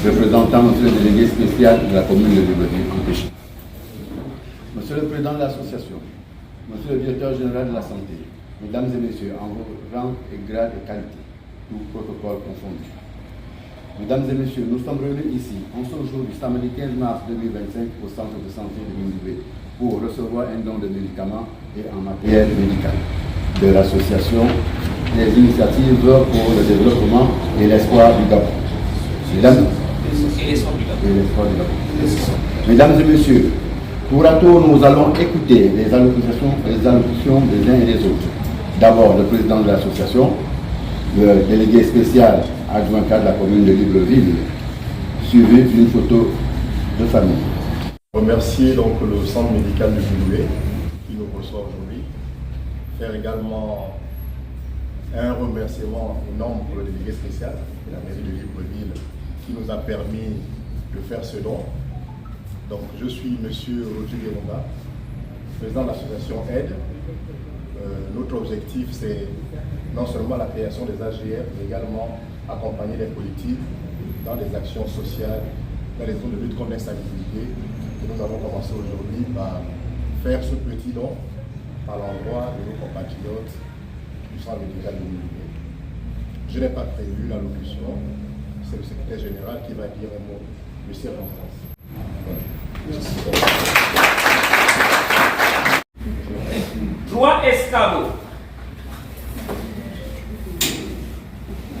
Représentant Monsieur le délégué spécial de la commune de Libreville, empêché. Monsieur le président de l'association, Monsieur le directeur général de la santé, Mesdames et Messieurs, en vos rangs et grades et qualités, tout protocole confondu. Mesdames et Messieurs, nous sommes réunis ici, en ce jour du samedi 15 mars 2025, au centre de santé de Libreville, pour recevoir un don de médicaments et en matériel médical de l'association des initiatives pour le développement et l'espoir du Gabon. Mesdames et Messieurs, tour à tour, nous allons écouter les allocutions des uns et des autres. D'abord, le président de l'association, le délégué spécial adjoint cadre de la commune de Libreville, suivi d'une photo de famille. Remercier donc le centre médical de Libreville qui nous reçoit aujourd'hui. Faire également un remerciement énorme pour le délégué spécial de la mairie de Libreville qui nous a permis de faire ce don. Donc je suis M. Roger Guéronda, président de l'association Aide. Notre objectif c'est non seulement la création des AGF, mais également accompagner les politiques dans les actions sociales, dans les zones de lutte contre l'insalubrité. Et nous avons commencé aujourd'hui par faire ce petit don à l'endroit de nos compatriotes du centre médical de Libreville. Je n'ai pas prévu l'allocution, c'est le secrétaire général qui va dire un mot de circonstance. Trois escabeaux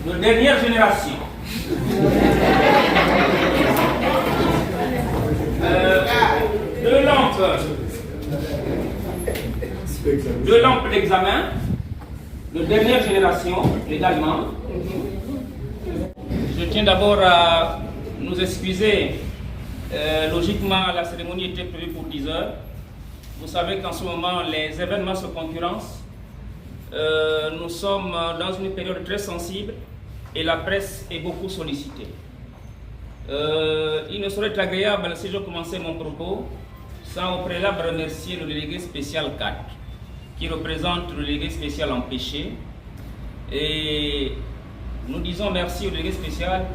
de dernière génération. Deux lampes d'examen de dernière génération également. Je tiens d'abord à nous excuser. Logiquement, la cérémonie était prévue pour 10 heures. Vous savez qu'en ce moment, les événements se concurrencent. Nous sommes dans une période très sensible et la presse est beaucoup sollicitée. Il ne serait être agréable si je commençais mon propos sans au préalable remercier le délégué spécial 4 qui représente le délégué spécial empêché. Et nous disons merci au délégué spécial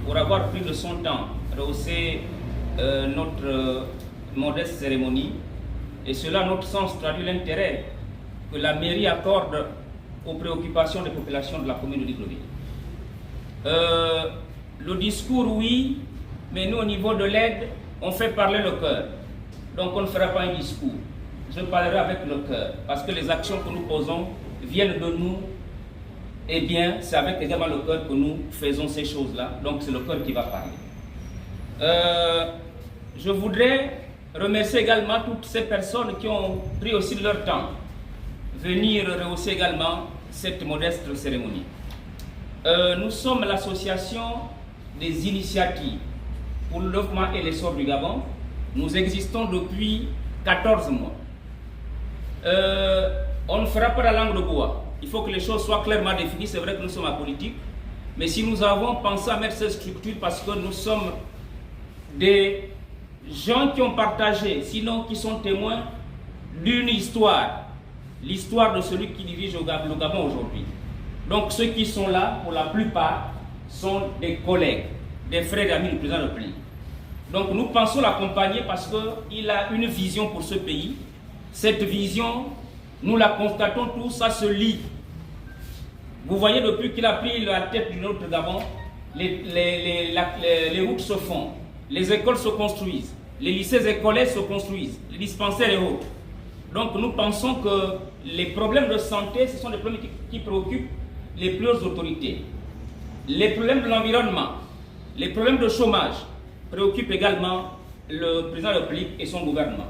pour avoir pris de son temps, rehausser notre modeste cérémonie. Et cela, à notre sens, traduit l'intérêt que la mairie accorde aux préoccupations des populations de la commune de Libreville. Le discours, oui, mais nous, au niveau de l'aide, on fait parler le cœur. Donc, on ne fera pas un discours. Je parlerai avec le cœur, parce que les actions que nous posons viennent de nous. Eh bien, c'est avec également le cœur que nous faisons ces choses-là. Donc, c'est le cœur qui va parler. Je voudrais remercier également toutes ces personnes qui ont pris aussi de leur temps venir rehausser également cette modeste cérémonie. Nous sommes l'association des initiatives pour le développement et l'essor du Gabon. Nous existons depuis 14 mois. On ne fera pas la langue de bois. Il faut que les choses soient clairement définies. C'est vrai que nous sommes apolitiques, mais si nous avons pensé à mettre cette structure parce que nous sommes des gens qui ont partagé, sinon qui sont témoins d'une histoire, l'histoire de celui qui dirige le Gabon aujourd'hui. Donc ceux qui sont là, pour la plupart, sont des collègues, des frères et amis du président de la République. Donc nous pensons l'accompagner parce qu'il a une vision pour ce pays. Cette vision, nous la constatons tous, ça se lit. Vous voyez, depuis qu'il a pris la tête du notre Gabon, les routes se font, les écoles se construisent, les lycées écoliers se construisent, les dispensaires et autres. Donc nous pensons que les problèmes de santé, ce sont des problèmes qui préoccupent les plus hautes autorités. Les problèmes de l'environnement, les problèmes de chômage préoccupent également le président de la République et son gouvernement.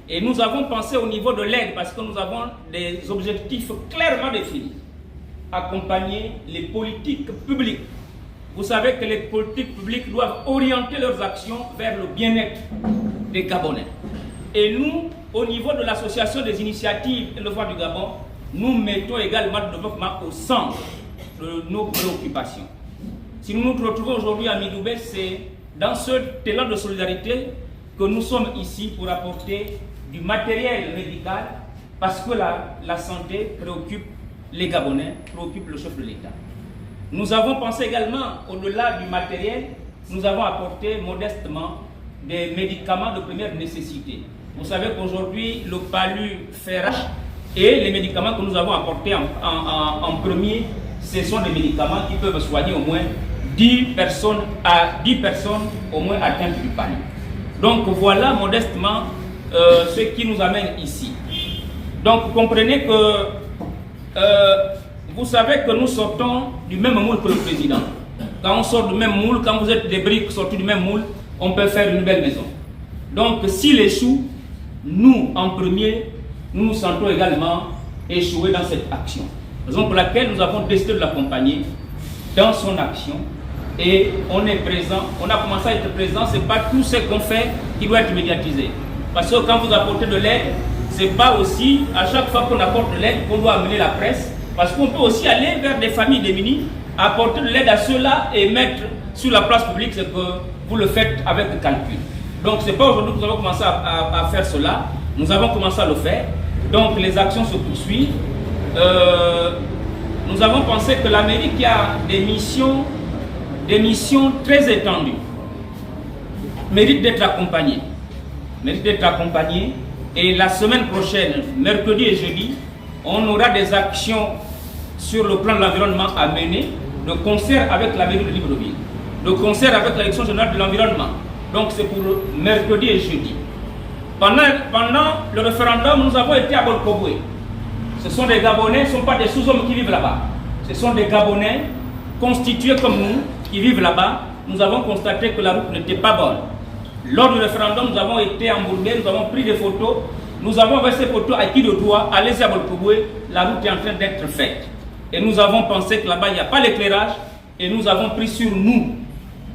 Et nous avons pensé au niveau de l'aide parce que nous avons des objectifs clairement définis. Accompagner les politiques publiques. Vous savez que les politiques publiques doivent orienter leurs actions vers le bien-être des Gabonais. Et nous, au niveau de l'association des initiatives et le voie du Gabon, nous mettons également le développement au centre de nos préoccupations. Si nous nous retrouvons aujourd'hui à Midoubé, c'est dans ce élan de solidarité que nous sommes ici pour apporter du matériel médical parce que la santé préoccupe les Gabonais, préoccupe le chef de l'État. Nous avons pensé également, au-delà du matériel, nous avons apporté modestement des médicaments de première nécessité. Vous savez qu'aujourd'hui, le palu fait rage et les médicaments que nous avons apportés en premier, ce sont des médicaments qui peuvent soigner au moins 10 personnes au moins atteintes du palu. Donc voilà modestement ce qui nous amène ici. Donc comprenez que vous savez que nous sortons du même moule que le président. Quand on sort du même moule, quand vous êtes des briques sorties du même moule, on peut faire une belle maison. Donc s'il échoue, nous en premier, nous nous sentons également échoués dans cette action. Raison pour laquelle nous avons décidé de l'accompagner dans son action. Et on est présent, on a commencé à être présent, ce n'est pas tout ce qu'on fait qui doit être médiatisé. Parce que quand vous apportez de l'aide, ce n'est pas aussi à chaque fois qu'on apporte de l'aide qu'on doit amener la presse. Parce qu'on peut aussi aller vers des familles démunies, apporter de l'aide à ceux-là et mettre sur la place publique ce que vous le faites avec calcul. Donc ce n'est pas aujourd'hui que nous avons commencé à faire cela, nous avons commencé à le faire. Donc les actions se poursuivent. Nous avons pensé que l'Amérique a des missions très étendues, mérite d'être accompagnée. Et la semaine prochaine, mercredi et jeudi, on aura des actions sur le plan de l'environnement à mener, de concert avec la mairie de Libreville, de concert avec la direction générale de l'environnement. Donc c'est pour mercredi et jeudi. Pendant le référendum, nous avons été à Bolkoboué. Ce sont des Gabonais, ce ne sont pas des sous-hommes qui vivent là-bas. Ce sont des Gabonais constitués comme nous, qui vivent là-bas. Nous avons constaté que la route n'était pas bonne. Lors du référendum, nous avons été embourbés, nous avons pris des photos. Nous avons envoyé ces photos à qui de droit, allez-y à Bolkoboué, la route est en train d'être faite. Et nous avons pensé que là-bas, il n'y a pas l'éclairage. Et nous avons pris sur nous.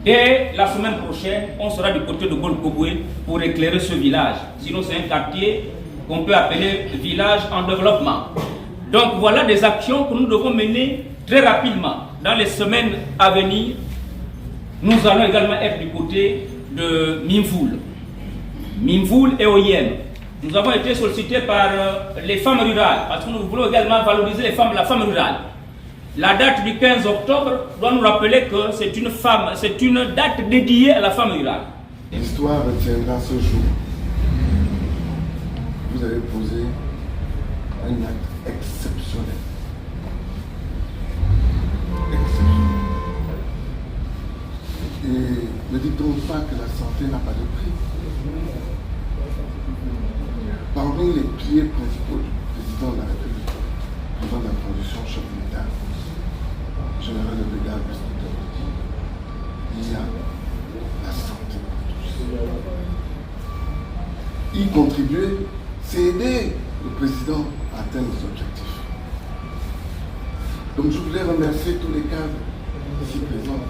Dès la semaine prochaine, on sera du côté de Bolkoboué pour éclairer ce village. Sinon, c'est un quartier qu'on peut appeler village en développement. Donc voilà des actions que nous devons mener très rapidement. Dans les semaines à venir, nous allons également être du côté de Mimvoul. Mimvoul et Oyem. Nous avons été sollicités par les femmes rurales, parce que nous voulons également valoriser la femme rurale. La date du 15 octobre doit nous rappeler que c'est une date dédiée à la femme rurale. L'histoire retiendra ce jour. Vous avez posé un acte exceptionnel. Et ne dites-donc pas que la santé n'a pas de prix. Parmi les piliers principaux du président de la République, président de la transition, chef de l'État, général de brigade, il y a la santé pour tous. Y contribuer, c'est aider le président à atteindre ses objectifs. Donc je voulais remercier tous les cadres ici présents.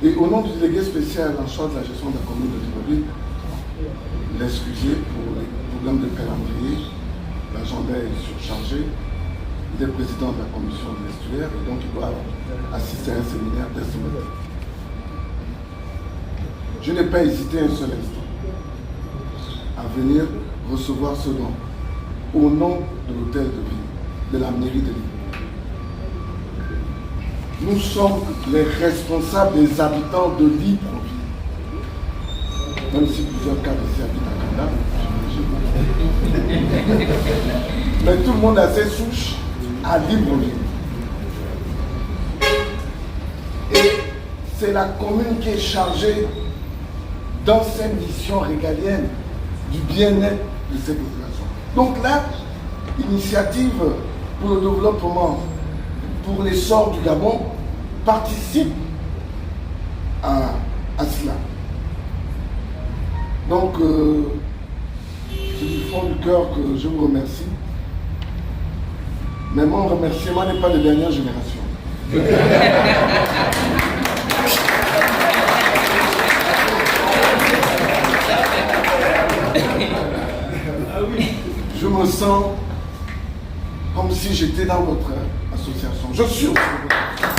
Et au nom du délégué spécial en charge de la gestion de la commune de Libreville, l'excuser pour les problèmes de calendrier. L'agenda est surchargé. Il est président de la commission de l'estuaire et donc il doit assister à un séminaire dès ce matin. Je n'ai pas hésité un seul instant à venir recevoir ce don au nom de l'hôtel de ville, de la mairie de Libreville. Nous sommes les responsables des habitants de Libreville. Même si plusieurs cadres ici habitent à Canada, mais tout le monde a ses souches à Libreville. Et c'est la commune qui est chargée dans ses missions régaliennes du bien-être de ses populations. Donc là, initiative pour le développement, pour l'essor du Gabon, participe à cela. Donc, c'est du fond du cœur que je vous remercie. Mais mon remerciement n'est pas de dernière génération. Je me sens comme si j'étais dans votre association. Je suis aussi votre association.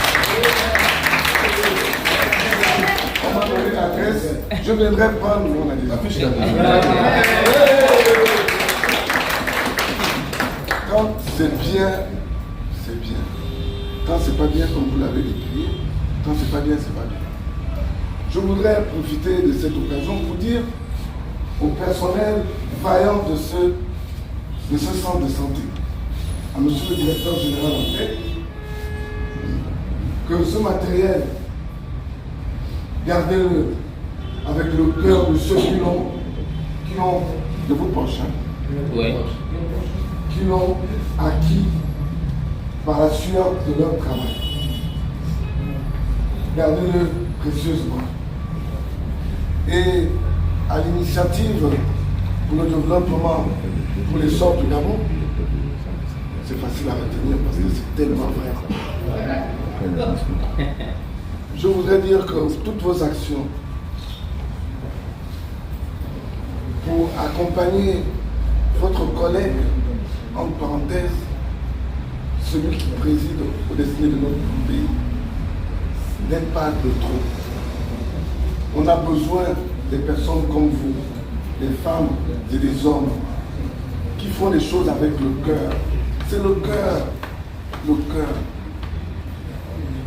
On m'a donné l'adresse, je viendrai prendre mon adresse. Quand c'est bien, c'est bien. Quand c'est pas bien, comme vous l'avez décrit, quand c'est pas bien, c'est pas bien. Je voudrais profiter de cette occasion pour dire au personnel vaillant de ce centre de santé, à monsieur le directeur général en tête, que ce matériel, gardez-le avec le cœur de ceux qui l'ont de vos proches, Oui. qui l'ont acquis par la sueur de leur travail. Gardez-le précieusement. Et à l'initiative pour le développement, pour l'essor du Gabon, c'est facile à retenir parce que c'est tellement vrai. Je voudrais dire que toutes vos actions pour accompagner votre collègue, entre parenthèses, celui qui préside au destiné de notre pays, n'aide pas de trop. On a besoin des personnes comme vous, des femmes et des hommes, qui font les choses avec le cœur. C'est le cœur, le cœur.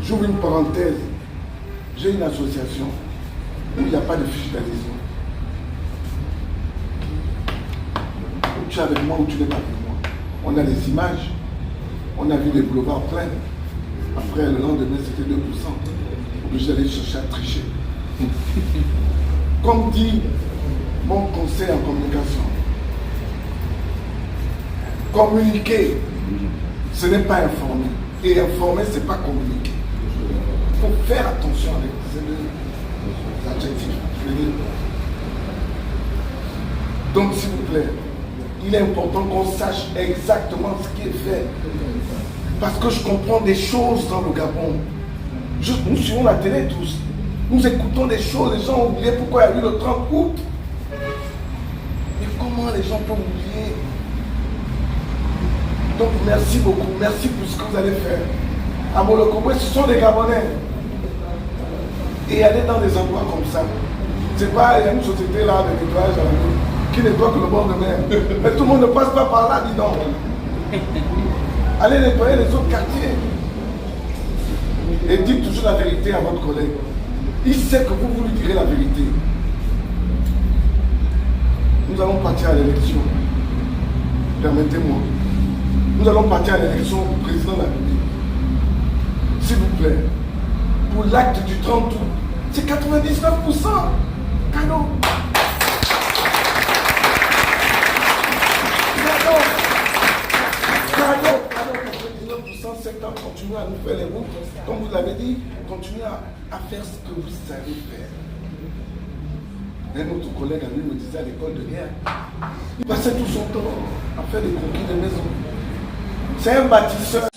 J'ouvre une parenthèse. J'ai une association où il n'y a pas de fiche d'adhésion. Où tu es avec moi ou tu n'es pas avec moi. On a des images. On a vu des boulevards pleins. Après, le lendemain, c'était 2%. Obligé d'aller chercher à tricher. Comme dit mon conseil en communication, communiquer, ce n'est pas informer. Et informer, ce n'est pas communiquer. Il faut faire attention avec ces deux adjectifs. Je veux dire. Donc, s'il vous plaît, il est important qu'on sache exactement ce qui est fait. Parce que je comprends des choses dans le Gabon. Nous suivons la télé tous. Nous écoutons des choses, les gens ont oublié pourquoi il y a eu le 30 août. Mais comment les gens peuvent oublier? Donc merci beaucoup, merci pour ce que vous allez faire. À Molokobé, ce sont des Gabonais. Et aller dans des endroits comme ça. C'est pas, il y a une société là de nettoyage à la rue qui nettoie que le bord de mer. Mais tout le monde ne passe pas par là, dis donc. Allez nettoyer les autres quartiers. Et dites toujours la vérité à votre collègue. Il sait que vous lui direz la vérité. Nous allons partir à l'élection. Permettez-moi. Nous allons partir à l'élection du président de la République. S'il vous plaît, pour l'acte du 30 août, c'est 99%. Cadeau. Cadeau. 99%, c'est temps, continuez à nous faire les routes. Comme vous l'avez dit, continuez à faire ce que vous savez faire. Un autre collègue à lui me disait à l'école de guerre, il passait tout son temps à faire des conquis de maison. C'est un bâtisseur.